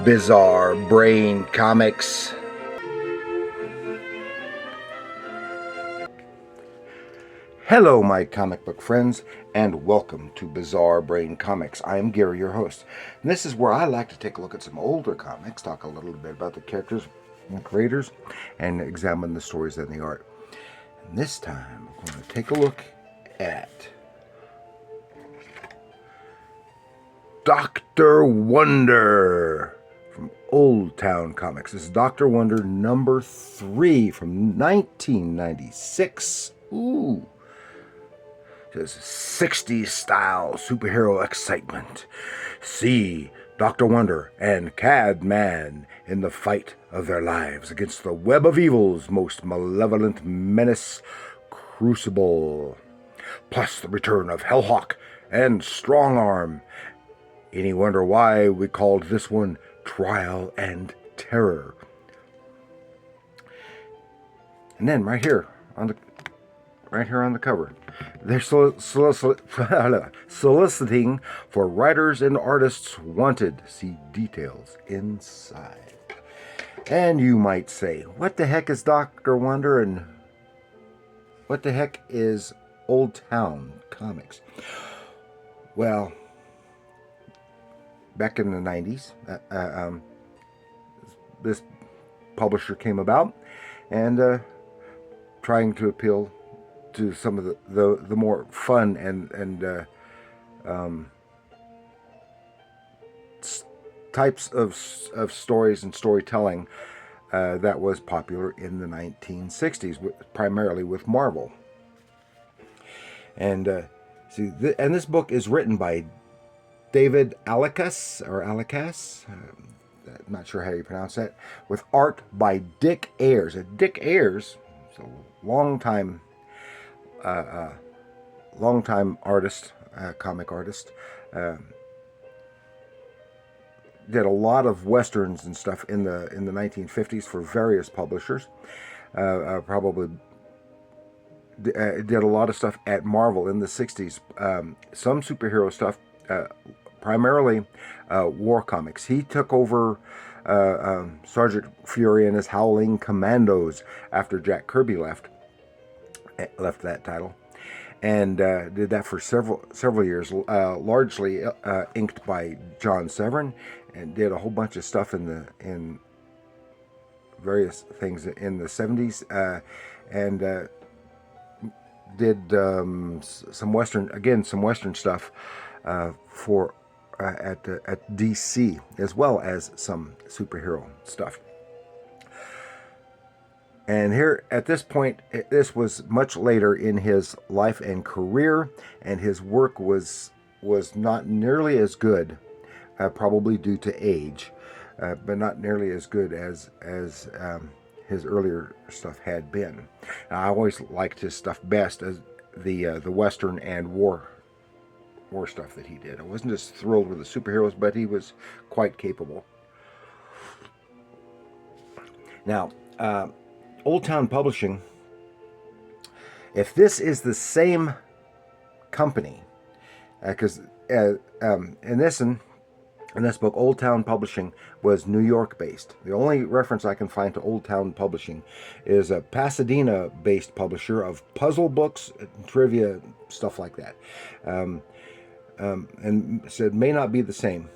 Bizarre Brain Comics. Hello, my comic book friends, and welcome to Bizarre Brain Comics. I am Gary, your host. And this is where I like to take a look at some older comics, talk a little bit about the characters and creators, and examine the stories and the art. And this time, we're going to take a look at Dr. Wonder from Old Town Comics. This is Dr. Wonder number 3 from 1996. Ooh. It says 60s style superhero excitement. See Dr. Wonder and Cadman in the fight of their lives against the web of evil's most malevolent menace, Crucible. Plus the return of Hellhawk and Strongarm. Any wonder why we called this one Trial and Terror? And then right here on the cover, they're soliciting for writers and artists wanted. See details inside. And you might say, what the heck is Dr. Wonder and what the heck is Old Town Comics? Well, back in the 90s, this publisher came about and trying to appeal to some of the more fun and types of stories and storytelling that was popular in the 1960s, primarily with Marvel. And and this book is written by David Allikas, I'm not sure how you pronounce that, with art by Dick Ayers. Dick Ayers is a long-time artist, comic artist. Did a lot of westerns and stuff in the 1950s for various publishers. Probably did a lot of stuff at Marvel in the 60s. Some superhero stuff, primarily war comics. He took over Sergeant Fury and his Howling Commandos after Jack Kirby left that title, and did that for several years, largely inked by John Severin, and did a whole bunch of stuff in various things in the 70s, and did some western stuff for at DC, as well as some superhero stuff. And here, at this point, this was much later in his life and career, and his work was not nearly as good, probably due to age, but not nearly as good as his earlier stuff had been. I always liked his stuff best as the Western and war stuff that he did. I wasn't just thrilled with the superheroes, but he was quite capable. Now, Old Town Publishing, if this is the same company, because in this book, Old Town Publishing was New York based. The only reference I can find to Old Town Publishing is a Pasadena based publisher of puzzle books, trivia, stuff like that, and said may not be the same.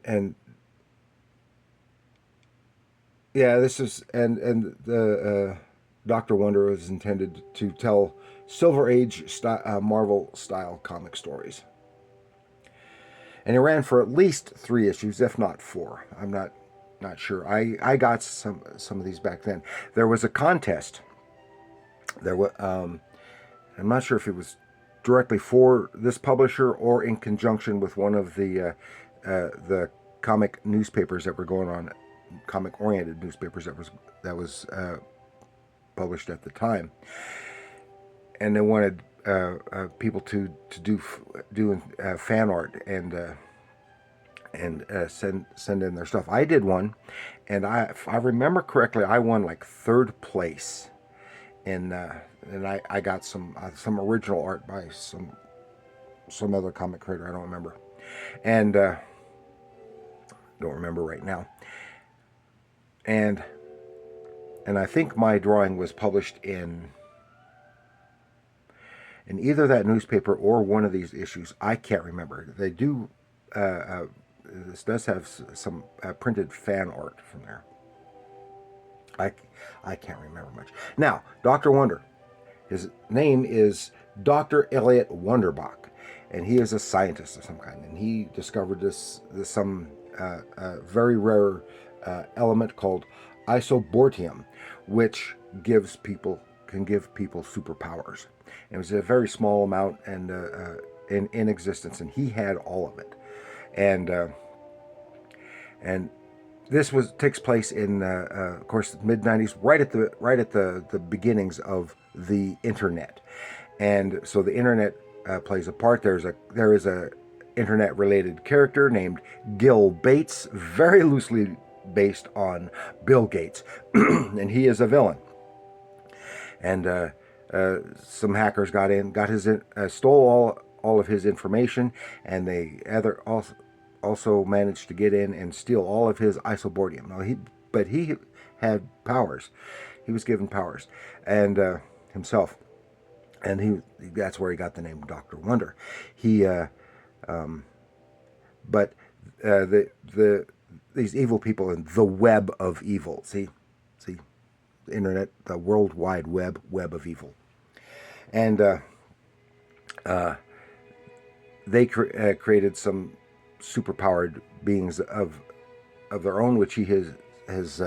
And yeah, this is and the Dr. Wonder is intended to tell Silver Age Marvel style comic stories, and it ran for at least 3 issues, if not 4. I'm not sure. I got some of these back then. There was a contest. There was I'm not sure if it was directly for this publisher or in conjunction with one of the comic newspapers that were going on. Comic-oriented newspapers that was published at the time, and they wanted people to do fan art and send in their stuff. I did one, and if I remember correctly, I won like 3rd place, and I got some original art by some other comic creator, I don't remember, and don't remember right now. And I think my drawing was published in either that newspaper or one of these issues. I can't remember. They do. This does have some printed fan art from there. I can't remember much. Now, Dr. Wonder. His name is Dr. Elliot Wonderbach, and he is a scientist of some kind. And he discovered some very rare element called isobortium, which can give people superpowers. It was a very small amount and in existence, and he had all of it. And this takes place in, of course, mid '90s, right at the beginnings of the internet, and so the internet plays a part. There is a internet related character named Gil Bates, very loosely based on Bill Gates, and he is a villain. And some hackers stole all of his information, and they also managed to get in and steal all of his isobortium. Now he had powers. He was given powers, and himself, and that's where he got the name Dr. Wonder. But these evil people in the web of evil. See, the internet, the World Wide Web of evil, and they created some superpowered beings of their own, which he has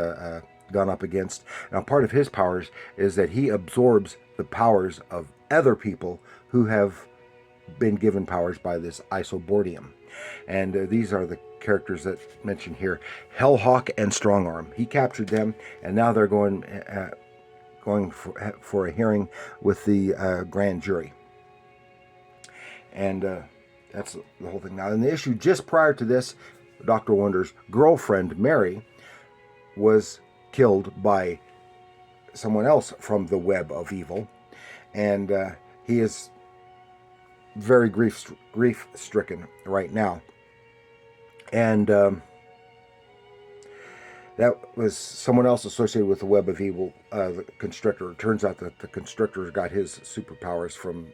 gone up against. Now, part of his powers is that he absorbs the powers of other people who have been given powers by this isobortium. And these are the characters that mentioned here: Hellhawk and Strongarm. He captured them, and now they're going for a hearing with the grand jury. And that's the whole thing. Now, in the issue just prior to this, Dr. Wonder's girlfriend, Mary, was killed by someone else from the web of evil. And he is very grief-stricken right now. And that was someone else associated with the web of evil, the Constrictor. It turns out that the Constrictor got his superpowers from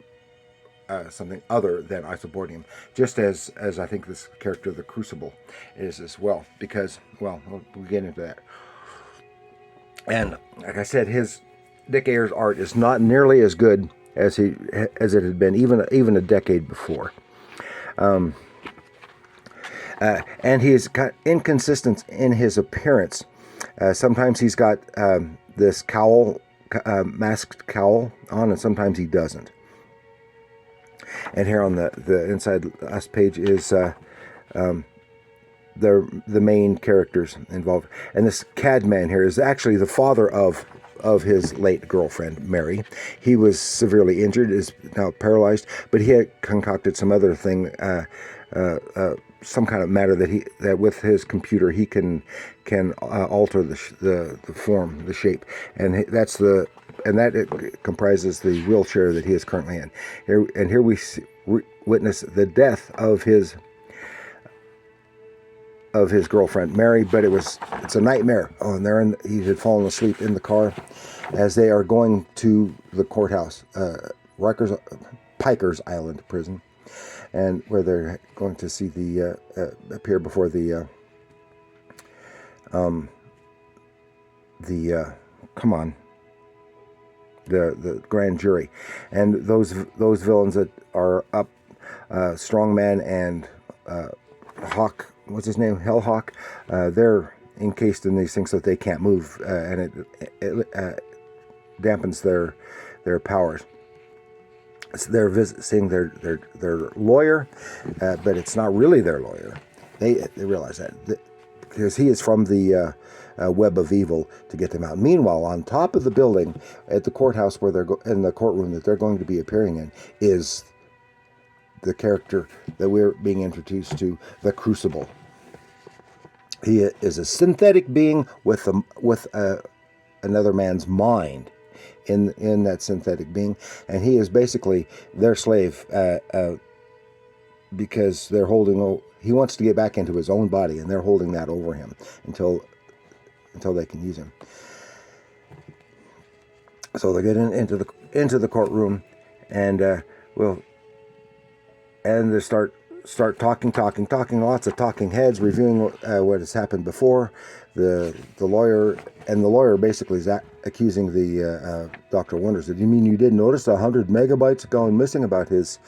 something other than isobortium, just as I think this character, the Crucible, is as well. Because, well, we'll get into that. And like I said, Dick Ayers' art is not nearly as good as it had been even a decade before. And he is inconsistent in his appearance. Sometimes he's got this cowl, masked cowl on, and sometimes he doesn't. And here on the inside last page is the main characters involved. And this Cadman here is actually the father of his late girlfriend, Mary. He was severely injured, is now paralyzed, but he had concocted some other thing, some kind of matter that with his computer he can alter the form, the shape, and it comprises the wheelchair that he is currently in. Here we witness the death of his girlfriend Mary, but it's a nightmare. Oh, and he had fallen asleep in the car as they are going to the courthouse, Pikers Island prison, and where they're going to see appear before the grand jury. And those villains that are up, Strongman and Hawk, what's his name, Hellhawk, they're encased in these things so that they can't move, and it dampens their powers. So they're seeing their lawyer, but it's not really their lawyer. They realize that because he is from the web of evil to get them out. Meanwhile, on top of the building at the courthouse where they're in the courtroom that they're going to be appearing in is the character that we're being introduced to, the Crucible. He is a synthetic being with another man's mind in that synthetic being, and he is basically their slave, because they're holding. He wants to get back into his own body, and they're holding that over him until they can use him. So they get into the courtroom, and they start talking, lots of talking heads, reviewing what has happened before. The lawyer basically is accusing the Dr. Wonders. You mean you didn't notice 100 megabytes going missing about his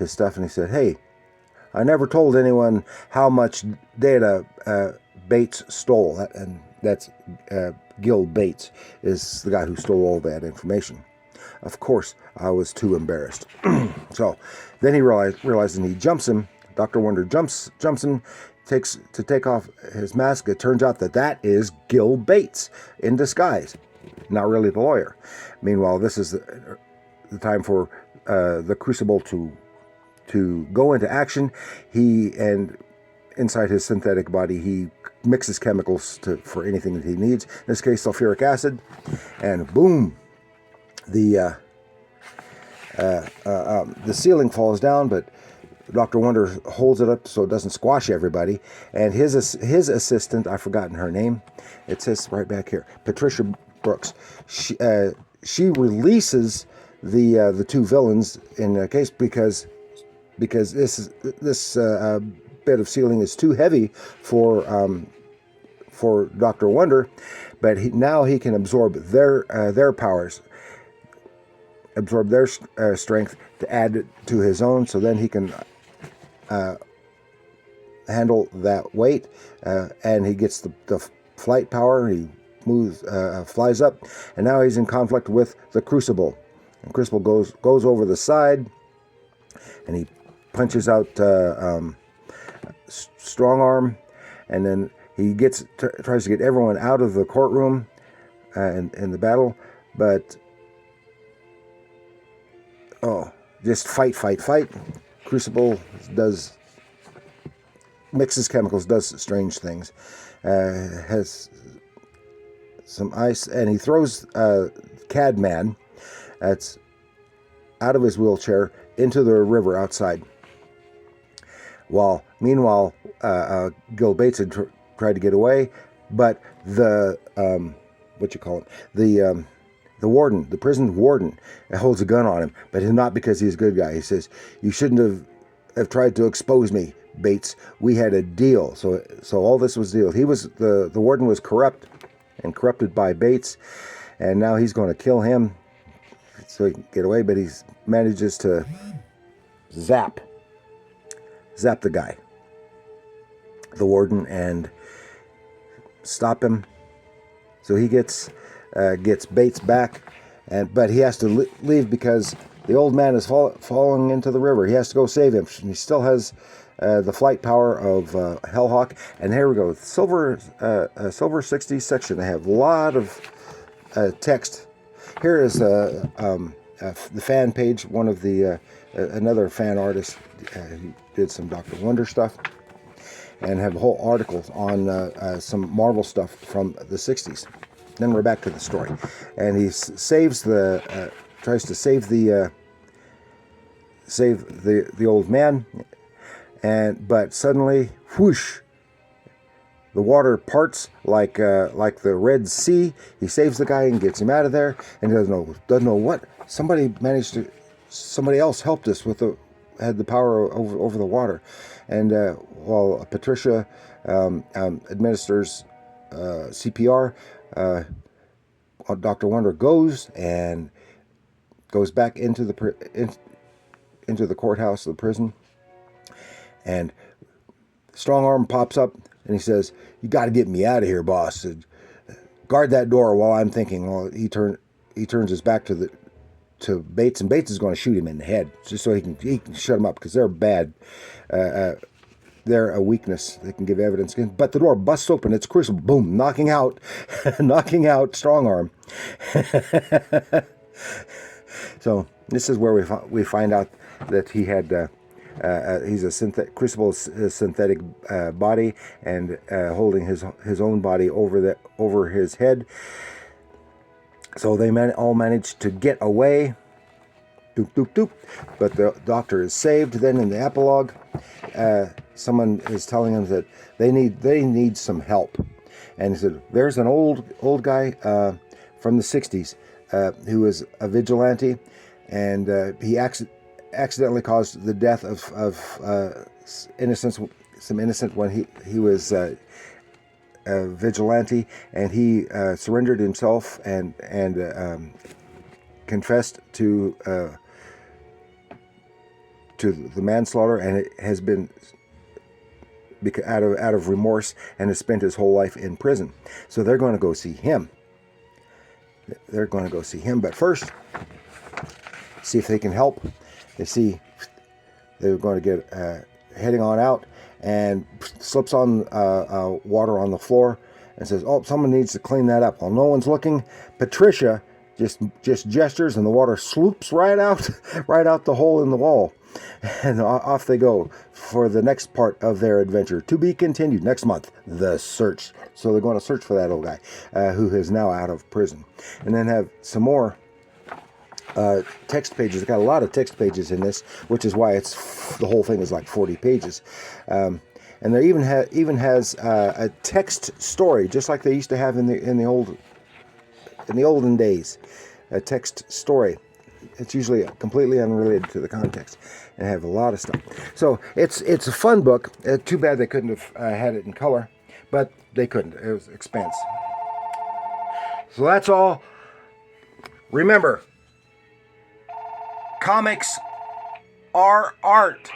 stuff? And he said, hey, I never told anyone how much data Bates stole. And that's Gil Bates is the guy who stole all that information. Of course, I was too embarrassed. So then he realizes, and he jumps him. Dr. Wonder jumps him, take off his mask. It turns out that is Gil Bates in disguise, not really the lawyer. Meanwhile, this is the time for the Crucible to go into action. And inside his synthetic body, he mixes chemicals for anything that he needs. In this case, sulfuric acid, and boom, the ceiling falls down, but Dr. Wonder holds it up so it doesn't squash everybody. And his assistant, I've forgotten her name. It says right back here, Patricia Brooks. She releases the two villains in a case because this bit of ceiling is too heavy for Dr. Wonder, but now he can absorb their powers, absorb their strength to add it to his own, so then he can handle that weight, and he gets the flight power. He moves, flies up, and now he's in conflict with the Crucible. And Crucible goes over the side, and he punches out Strong Arm, and then he tries to get everyone out of the courtroom in the battle, but just fight. Crucible mixes chemicals, does strange things, has some ice, and he throws Cadman that's out of his wheelchair into the river outside. Meanwhile, Gil Bates had tried to get away, but the warden, the prison warden, holds a gun on him, but not because he's a good guy. He says, "You shouldn't have tried to expose me, Bates. We had a deal." So all this was deal. He was the warden was corrupted by Bates, and now he's going to kill him so he can get away. But he manages to zap the guy, the warden, and stop him. So he gets Bates back, but he has to leave because the old man is falling into the river. He has to go save him. He still has the flight power of Hellhawk. And here we go, Silver 60s section. They have a lot of text. Here is the fan page. One of the another fan artist who did some Dr. Wonder stuff, and have whole articles on some Marvel stuff from the 60s. Then we're back to the story, and he tries to save the old man, but suddenly, whoosh! The water parts like the Red Sea. He saves the guy and gets him out of there, and he doesn't know what. Somebody else helped us had the power over the water, and while Patricia administers CPR. Dr. Wonder goes back into the courthouse, the prison, and Strong Arm pops up and he says, "You got to get me out of here, boss. Guard that door while I'm thinking." Well, he turns his back to Bates, and Bates is going to shoot him in the head just so he can shut him up, because they're bad. They're a weakness. They can give evidence. But the door busts open. It's Crucible. Boom. Knocking out Strong Arm. So this is where we find out that he had he's a Crucible's synthetic body, and holding his own body over his head. So they all managed to get away, doop, doop, doop. But the doctor is saved. Then in the epilogue, someone is telling him that they need some help. And he said, there's an old guy from the 60s who was a vigilante, and he accidentally caused the death of some innocent when he was a vigilante, and he surrendered himself and confessed to the manslaughter, and it has been out of remorse, and has spent his whole life in prison. So they're going to go see him. But first, see if they can help. They see they're going to get heading on out, and slips on water on the floor and says, "Oh, someone needs to clean that up." While no one's looking, Patricia just gestures, and the water sloops right out the hole in the wall. And off they go for the next part of their adventure, to be continued next month, The Search. So they're going to search for that old guy who is now out of prison. And then have some more text pages. It's got a lot of text pages in this, which is why the whole thing is like 40 pages. And there even has a text story, just like they used to have in the olden days, a text story. It's usually completely unrelated to the context, and have a lot of stuff. So it's a fun book. Too bad they couldn't have had it in color, but they couldn't. It was expense. So that's all. Remember, comics are art.